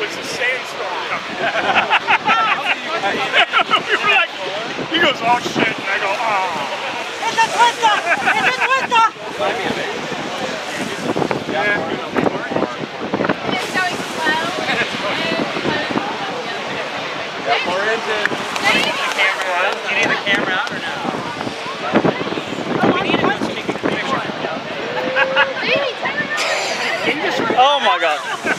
was a sandstorm coming. We were like, he goes, oh shit, and I go, oh. ¡Es de vuelta! ¡Es de vuelta! More engine. You need the camera out or no? We need to take a picture. Can you just Oh my god.